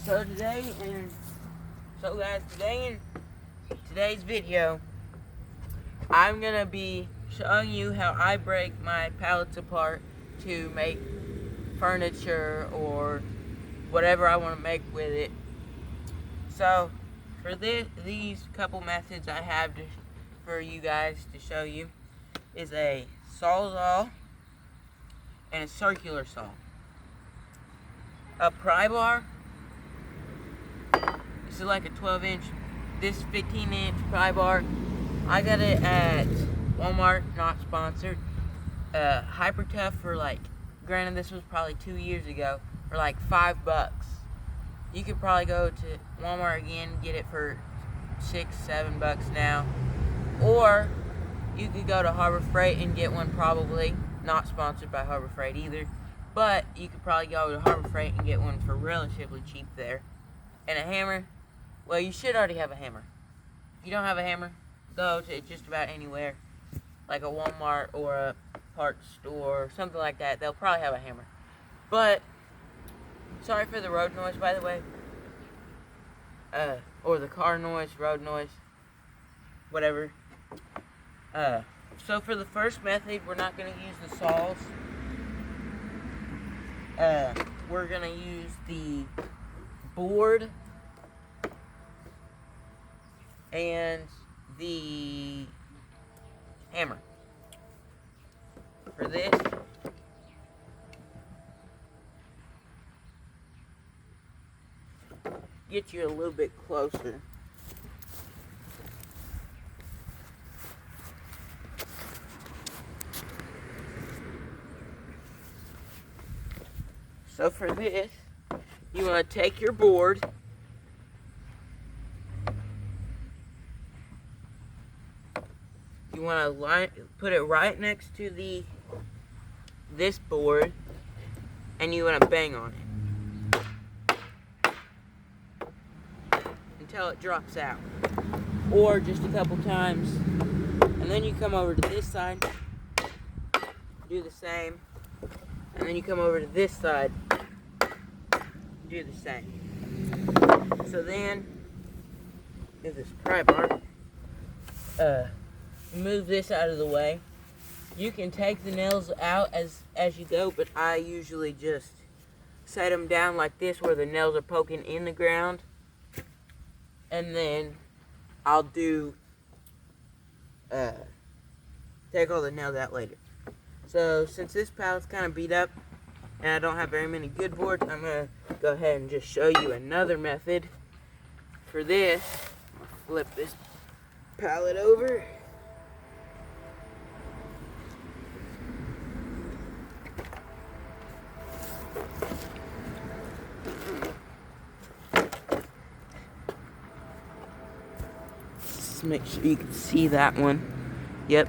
So guys, today in today's video, I'm gonna be showing you how I break my pallets apart to make furniture or whatever I want to make with it. So for these couple methods I have for you guys to show you is a sawzall and a circular saw. A pry bar. This is like a 12-inch, this 15-inch pry bar. I got it at Walmart, not sponsored. Hyper Tough for granted this was probably 2 years ago, for like $5. You could probably go to Walmart again, get it for $6-7 now. Or you could go to Harbor Freight and get one, probably. Not sponsored by Harbor Freight either. But you could probably go to Harbor Freight and get one for relatively cheap there. And a hammer, well, you should already have a hammer. If you don't have a hammer, go to just about anywhere, like a Walmart or a parts store or something like that. They'll probably have a hammer. But, sorry for the road noise, by the way. Or the car noise, road noise, whatever. So for the first method, we're not going to use the saws. We're going to use the board and the hammer. For this, get you a little bit closer. So for this, you want to take your board, you want to put it right next to this board, and you want to bang on it until it drops out, or just a couple times, and then you come over to this side, do the same, and then you come over to this side, do the same. So then, with this pry bar, move this out of the way. You can take the nails out as you go, but I usually just set them down like this where the nails are poking in the ground, and then I'll take all the nails out later. So since this pallet's kind of beat up and I don't have very many good boards, I'm going to go ahead and just show you another method. For this, I'll flip this pallet over. Just make sure you can see that one. Yep.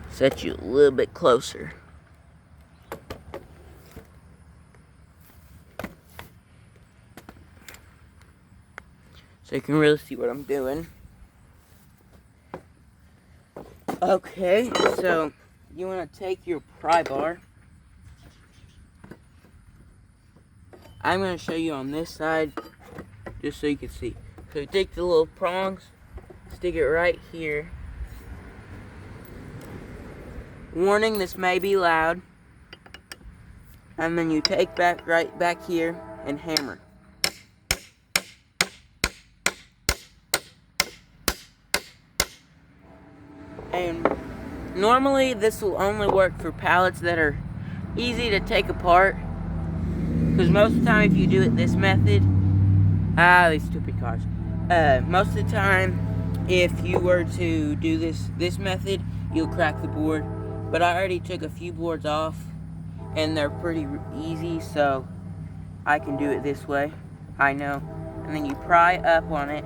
Set you a little bit closer. So you can really see what I'm doing. Okay, so you want to take your pry bar. I'm going to show you on this side, just so you can see. So you take the little prongs, stick it right here. Warning, this may be loud. And then you take right back here and hammer. And normally this will only work for pallets that are easy to take apart. Because most of the time if you do it this method, these stupid cars. Most of the time if you were to do this method, you'll crack the board. But I already took a few boards off, and they're pretty easy, so I can do it this way. I know. And then you pry up on it,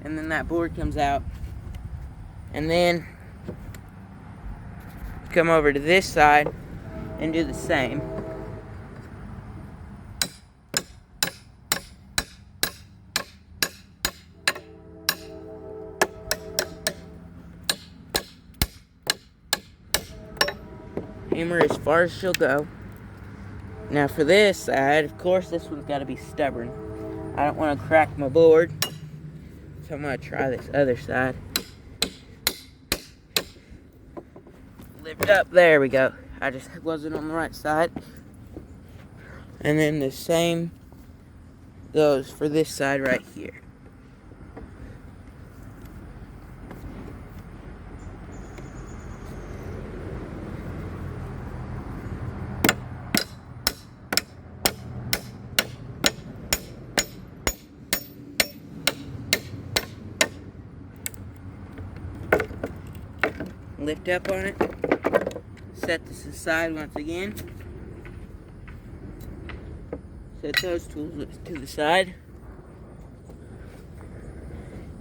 and then that board comes out. And then come over to this side and do the same. Hammer as far as she'll go. Now for this side, of course this one's got to be stubborn. I don't want to crack my board. So I'm going to try this other side. Lift up, there we go. I just wasn't on the right side. And then the same goes for this side right here. Lift up on it. Set this aside once again. Set those tools to the side.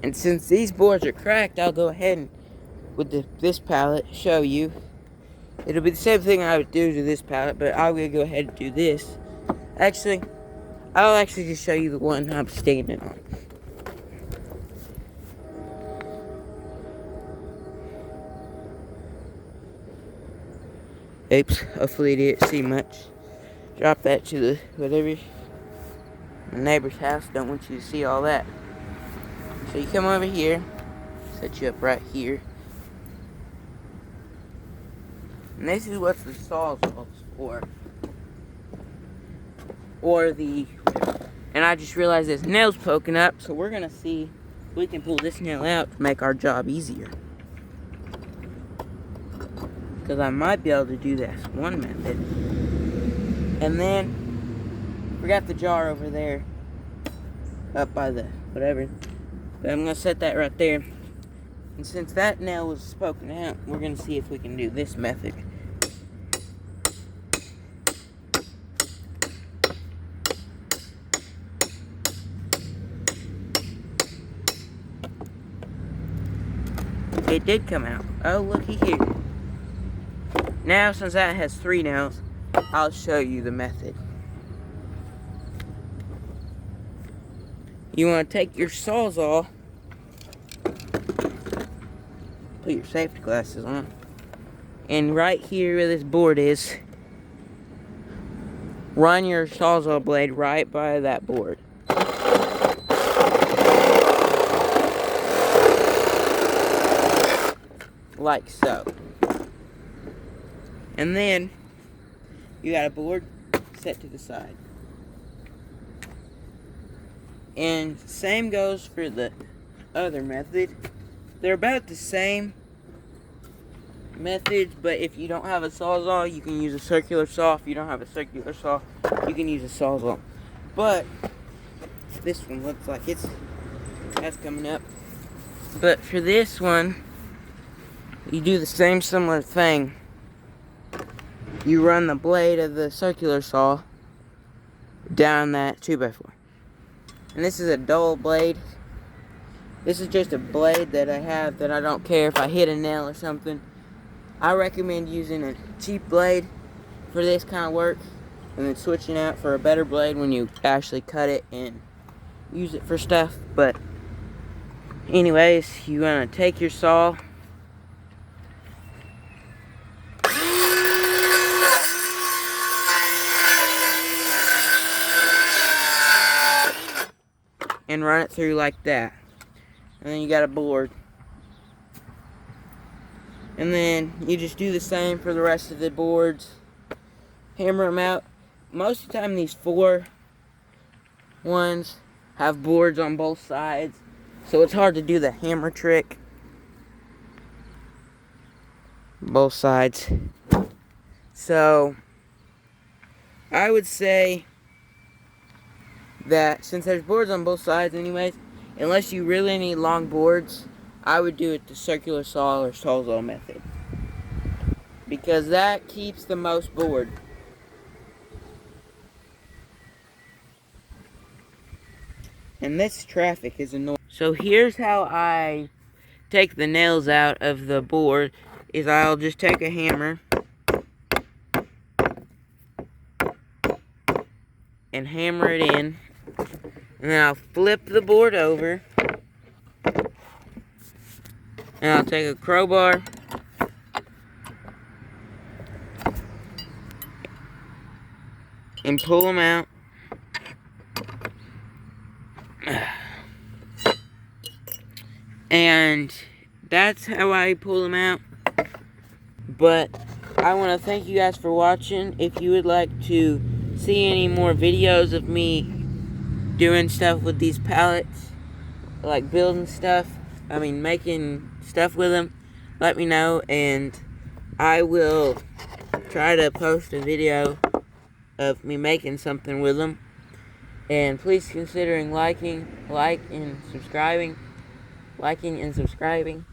And since these boards are cracked, I'll go ahead and, with this pallet, show you. It'll be the same thing I would do to this pallet, but I'm going to go ahead and do this. Actually, I'll actually just show you the one I'm standing on. Oops, hopefully you didn't see much. Drop that to the whatever, the neighbor's house. Don't want you to see all that. So you come over here, set you up right here. And this is what the sawzall's for. And I just realized this nail's poking up, so we're gonna see if we can pull this nail out to make our job easier. Because I might be able to do this one method. And then, forgot the jar over there, up by the whatever. But I'm going to set that right there. And since that nail was poking out, we're going to see if we can do this method. It did come out. Oh, looky here. Now, since that has 3 nails, I'll show you the method. You want to take your sawzall, put your safety glasses on, and right here where this board is, run your sawzall blade right by that board. Like so. And then, you got a board set to the side. And same goes for the other method. They're about the same methods, but if you don't have a sawzall, you can use a circular saw. If you don't have a circular saw, you can use a sawzall. But this one looks like that's coming up. But for this one, you do the same similar thing. You run the blade of the circular saw down that 2x4. And this is a dull blade. This is just a blade that I have that I don't care if I hit a nail or something. I recommend using a cheap blade for this kind of work and then switching out for a better blade when you actually cut it and use it for stuff. But anyways, you want to take your saw, and run it through like that. And then you got a board. And then you just do the same for the rest of the boards. Hammer them out. Most of the time these 4 ones have boards on both sides, so it's hard to do the hammer trick. Both sides. So I would say that since there's boards on both sides anyways, unless you really need long boards, I would do it the circular saw or sawzall method, because that keeps the most board. And this traffic is annoying. So here's how I take the nails out of the board, is I'll just take a hammer and hammer it in. And then I'll flip the board over. And I'll take a crowbar and pull them out. And that's how I pull them out. But I want to thank you guys for watching. If you would like to see any more videos of me doing stuff with these pallets, like building stuff, making stuff with them, let me know, and I will try to post a video of me making something with them. And please consider liking and subscribing.